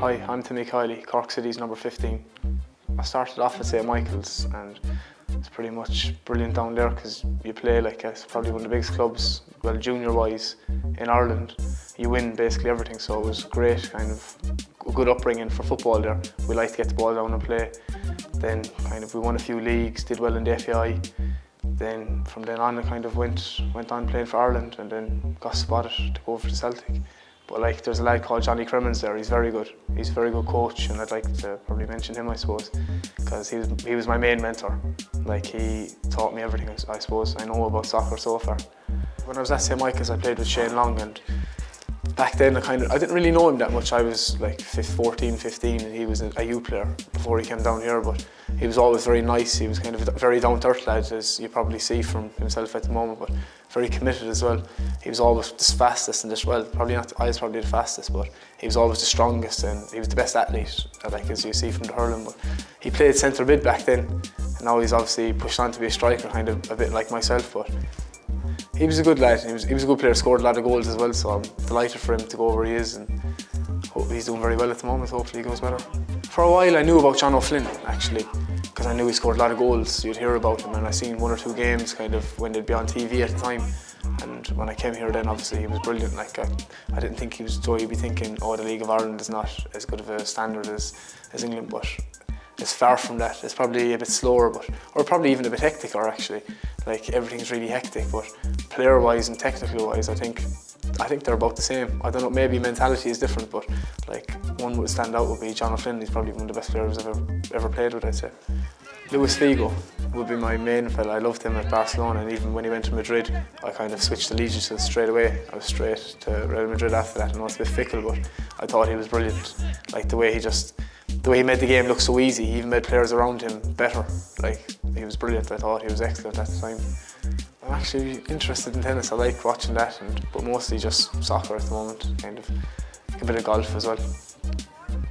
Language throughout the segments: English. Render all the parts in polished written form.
Hi, I'm Timmy Kiely, Cork City's number 15. I started off at St Michael's and it's pretty much brilliant down there because you play like it's probably one of the biggest clubs, well, junior-wise, in Ireland. You win basically everything, so it was great, kind of a good upbringing for football there. We liked to get the ball down and play. Then kind of we won a few leagues, did well in the FAI. Then from then on I kind of went on playing for Ireland and then got spotted to go over to Celtic. But like there's a lad called Johnny Crimmins there, he's very good. He's a very good coach and I'd like to probably mention him I suppose, because he was my main mentor. Like he taught me everything I suppose I know about soccer so far. When I was at St Michael's I played with Shane Long, and back then I didn't really know him that much. I was like 14, 15 and he was a youth player before he came down here, but he was always very nice. He was kind of a very down-to-earth lad, as you probably see from himself at the moment, but very committed as well. He was always the fastest and well, probably not, I was probably the fastest, but he was always the strongest and he was the best athlete, like as you see from the hurling. But he played centre mid back then, and now he's obviously pushed on to be a striker, kind of a bit like myself. But he was a good lad. He was a good player, scored a lot of goals as well, so I'm delighted for him to go where he is, and hope he's doing very well at the moment. Hopefully he goes better. For a while I knew about John O'Flynn actually, because I knew he scored a lot of goals. You'd hear about him, and I seen one or two games kind of when they'd be on TV at the time. And when I came here then obviously he was brilliant. Like I didn't think he was, so you'd be thinking, oh, the League of Ireland is not as good of a standard as England, but it's far from that. It's probably a bit slower, or probably even a bit hecticer actually. Like everything's really hectic, but player-wise and technical-wise, I think they're about the same. I don't know, maybe mentality is different, but like one would stand out would be John O'Flynn. He's probably one of the best players I've ever played with, I'd say. Luis Figo would be my main fella. I loved him at Barcelona, and even when he went to Madrid, I kind of switched allegiances straight away. I was straight to Real Madrid after that. I know it's a bit fickle, but I thought he was brilliant. Like the way he made the game look so easy, he even made players around him better. Like he was brilliant. I thought he was excellent at the time. I'm actually interested in tennis. I like watching that, but mostly just soccer at the moment. Kind of a bit of golf as well.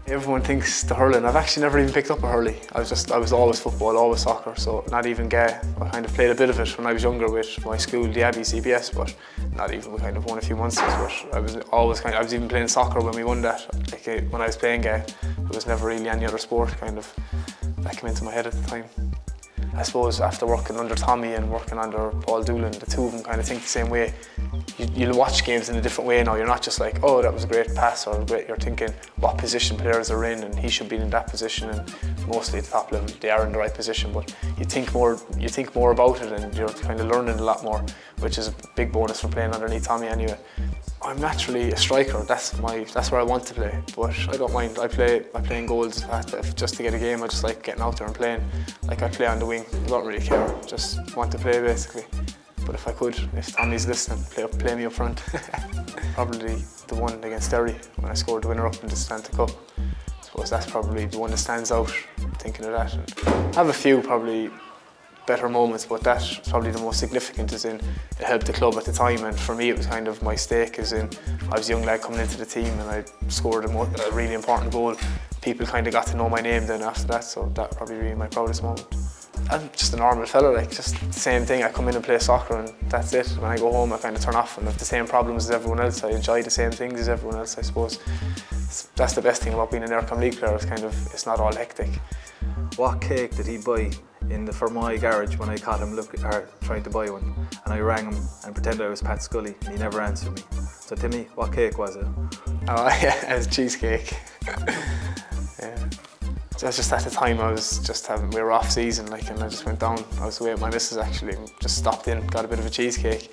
Everyone thinks the hurling. I've actually never even picked up a hurley. I was always football, always soccer, so not even gay. I kind of played a bit of it when I was younger with my school, the Abbey CBS, but not even. We kind of won a few months. But I was even playing soccer when we won that. Like when I was playing gay, there was never really any other sport kind of that came into my head at the time. I suppose after working under Tommy and working under Paul Doolan, the two of them kind of think the same way. You'll watch games in a different way now. You're not just like, oh, that was a great pass, or great. You're thinking what position players are in, and he should be in that position. And mostly at the top level, they are in the right position. But you think more about it, and you're kind of learning a lot more, which is a big bonus for playing underneath Tommy anyway. I'm naturally a striker. That's where I want to play. But I don't mind. I play in goals just to get a game. I just like getting out there and playing. Like I play on the wing. I don't really care. Just want to play basically. But if I could, if Tommy's listening, play me up front. Probably the one against Derry when I scored the winner up in the Santa Cup. I suppose that's probably the one that stands out, thinking of that. And I have a few probably better moments, but that's probably the most significant, is in it helped the club at the time, and for me it was kind of my stake, as in I was a young lad coming into the team and I scored a really important goal. People kind of got to know my name then after that, so that probably really my proudest moment. I'm just a normal fella, like just the same thing. I come in and play soccer and that's it. When I go home I kind of turn off and have the same problems as everyone else. I enjoy the same things as everyone else, I suppose. That's the best thing about being an Aircom League player, it's not all hectic. What cake did he buy in the Fermoy garage when I caught him trying to buy one? And I rang him and pretended I was Pat Scully and he never answered me. So Timmy, what cake was it? Oh yeah, it was cheesecake. Yeah. Just at the time we were off season, like, and I just went down. I was away with my missus actually, and just stopped in, got a bit of a cheesecake.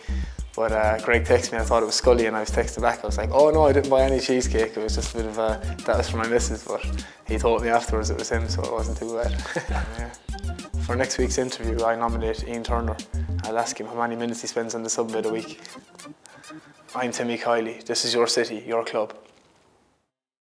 But Greg texted me, I thought it was Scully, and I was texting back. I was like, oh no, I didn't buy any cheesecake. It was just a bit of that was for my missus, but he told me afterwards it was him, so it wasn't too bad. Yeah. For next week's interview, I nominate Ian Turner. I'll ask him how many minutes he spends on the sub bed a week. I'm Timmy Kiely. This is your city, your club.